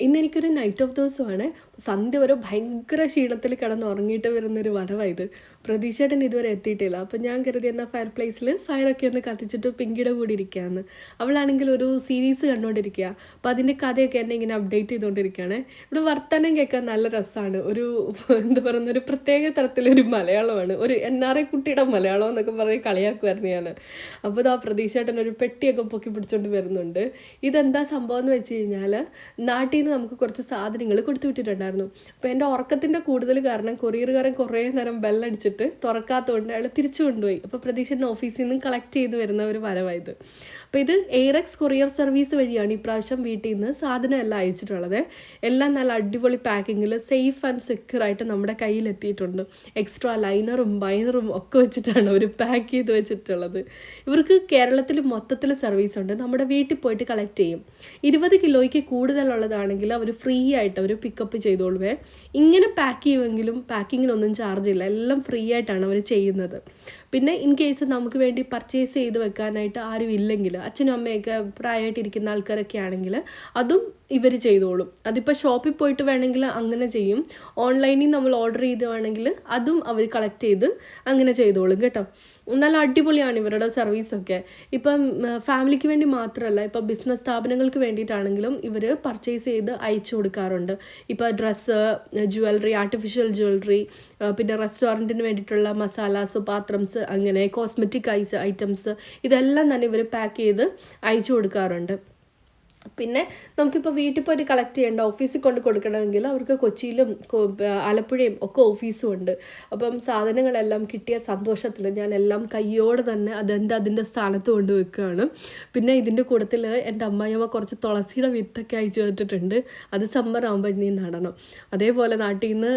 ഇന്നെനിക്കൊരു knight of ദിവസമാണ്. സന്ധ്യ വരെ ഭയങ്കര ക്ഷീണത്തിൽ കിടന്നുറങ്ങിയിട്ട് വരുന്നൊരു വരവായത്. പ്രതീക്ഷേട്ടൻ ഇതുവരെ എത്തിയിട്ടില്ല. അപ്പം ഞാൻ കരുതി എന്നാൽ ഫയർ പ്ലേസിൽ ഫയറൊക്കെ ഒന്ന് കത്തിച്ചിട്ട് പിങ്കിയുടെ കൂടെ ഇരിക്കുകയെന്ന്. അവളാണെങ്കിൽ ഒരു സീരീസ് കണ്ടുകൊണ്ടിരിക്കുക. അപ്പോൾ അതിൻ്റെ കഥയൊക്കെ എന്നെ ഇങ്ങനെ അപ്ഡേറ്റ് ചെയ്തുകൊണ്ടിരിക്കുകയാണ്. ഇവിടെ വർത്തമാനം കേൾക്കാൻ നല്ല രസമാണ്. ഒരു എന്താ പറയുന്ന ഒരു പ്രത്യേക തരത്തിലൊരു മലയാളമാണ്. ഒരു NRI കുട്ടിയുടെ മലയാളം എന്നൊക്കെ പറഞ്ഞ് കളിയാക്കുമായിരുന്നു ഞാൻ. അപ്പോൾ ഇതാ പ്രതീക്ഷേട്ടൻ ഒരു പെട്ടിയൊക്കെ പൊക്കി പിടിച്ചുകൊണ്ട് വരുന്നുണ്ട്. ഇതെന്താ സംഭവം എന്ന് വെച്ച് കഴിഞ്ഞാൽ നാട്ടിൽ നിന്ന് നമുക്ക് കുറച്ച് സാധനങ്ങൾ കൊടുത്തു വിട്ടിട്ടുണ്ടായിരുന്നു. അപ്പോൾ എൻ്റെ ഉറക്കത്തിൻ്റെ കൂടുതൽ കാരണം കൊറിയറുകാരൻ കുറേ നേരം ബെല്ലടിച്ചിട്ട് തുറക്കാത്തതുകൊണ്ട് അയാൾ തിരിച്ചു കൊണ്ടുപോയി. അപ്പോൾ പ്രതീക്ഷയുടെ ഓഫീസിൽ നിന്ന് കളക്ട് ചെയ്ത് വരുന്ന ഒരു വരവായത്. അപ്പോൾ ഇത് എയറെക്സ് കൊറിയർ സർവീസ് വഴിയാണ് ഇപ്രാവശ്യം വീട്ടിൽ നിന്ന് സാധനം എല്ലാം അയച്ചിട്ടുള്ളത്. എല്ലാം നല്ല അടിപൊളി പാക്കിങ്ങിൽ സേഫ് ആൻഡ് സെക്യൂർ ആയിട്ട് നമ്മുടെ കയ്യിലെത്തിയിട്ടുണ്ട്. എക്സ്ട്രാ ലൈനറും ബൈനറും ഒക്കെ വെച്ചിട്ടാണ് അവർ പാക്ക് ചെയ്ത് വെച്ചിട്ടുള്ളത്. ഇവർക്ക് കേരളത്തിൽ മൊത്തത്തിൽ സർവീസ് ഉണ്ട്. നമ്മുടെ വീട്ടിൽ പോയിട്ട് കളക്ട് ചെയ്യും. 20 കിലോയ്ക്ക് കൂടുതലുള്ളതാണെങ്കിൽ അവർ ഫ്രീ ആയിട്ട് അവർ പിക്കപ്പ് ചെയ്തോളുവേ. ഇങ്ങനെ പാക്ക് ചെയ്യുമെങ്കിലും പാക്കിങ്ങിനൊന്നും ചാർജ് ഇല്ല. എല്ലാം ഫ്രീ ആയിട്ടാണ് അവർ ചെയ്യുന്നത്. പിന്നെ ഇൻ കേസ് നമുക്ക് വേണ്ടി പർച്ചേസ് ചെയ്ത് വെക്കാനായിട്ട് ആരും ഇല്ലെങ്കിൽ, അച്ഛനും അമ്മയൊക്കെ പ്രായമായിട്ടിരിക്കുന്ന ആൾക്കാരൊക്കെ ആണെങ്കിൽ അതും ഇവർ ചെയ്തോളും. അതിപ്പോൾ ഷോപ്പിൽ പോയിട്ട് വേണമെങ്കിൽ അങ്ങനെ ചെയ്യും. ഓൺലൈനിൽ നമ്മൾ ഓർഡർ ചെയ്ത് വേണമെങ്കിൽ അതും അവർ കളക്ട് ചെയ്ത് അങ്ങനെ ചെയ്തോളും കേട്ടോ. നല്ല അടിപൊളിയാണ് ഇവരുടെ സർവീസൊക്കെ. ഇപ്പം ഫാമിലിക്ക് വേണ്ടി മാത്രമല്ല, ഇപ്പോൾ ബിസിനസ് സ്ഥാപനങ്ങൾക്ക് വേണ്ടിയിട്ടാണെങ്കിലും ഇവർ പർച്ചേസ് ചെയ്ത് അയച്ചു കൊടുക്കാറുണ്ട്. ഇപ്പോൾ ഡ്രസ്സ്, ജ്വല്ലറി, ആർട്ടിഫിഷ്യൽ ജ്വല്ലറി, പിന്നെ റെസ്റ്റോറൻറ്റിന് വേണ്ടിയിട്ടുള്ള മസാലാസ്, പാത്രംസ്, അങ്ങനെ കോസ്മെറ്റിക് ഐറ്റംസ് ഇതെല്ലാം തന്നെ ഇവർ പാക്ക് ചെയ്ത് അയച്ചു കൊടുക്കാറുണ്ട്. പിന്നെ നമുക്കിപ്പോൾ വീട്ടിൽ പോയിട്ട് കളക്ട് ചെയ്യേണ്ട, ഓഫീസിൽ കൊണ്ട് കൊടുക്കണമെങ്കിൽ അവർക്ക് കൊച്ചിയിലും ആലപ്പുഴയും ഒക്കെ ഓഫീസും ഉണ്ട്. അപ്പം സാധനങ്ങളെല്ലാം കിട്ടിയ സന്തോഷത്തിൽ ഞാൻ എല്ലാം കയ്യോടെ തന്നെ അതിൻ്റെ സ്ഥാനത്ത് കൊണ്ട് വെക്കുകയാണ്. പിന്നെ ഇതിൻ്റെ കൂട്ടത്തിൽ എൻ്റെ അമ്മായിയമ്മ കുറച്ച് തുളസിയുടെ വിത്തൊക്കെ അയച്ചു തന്നിട്ടുണ്ട്. അത് സമ്മർ ആകുമ്പോൾ ഇനി നടണം. അതേപോലെ നാട്ടിൽ നിന്ന്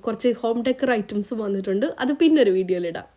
കുറച്ച് ഹോം ഡെക്കർ ഐറ്റംസും വന്നിട്ടുണ്ട്. അത് പിന്നെ ഒരു വീഡിയോയിലിടാം.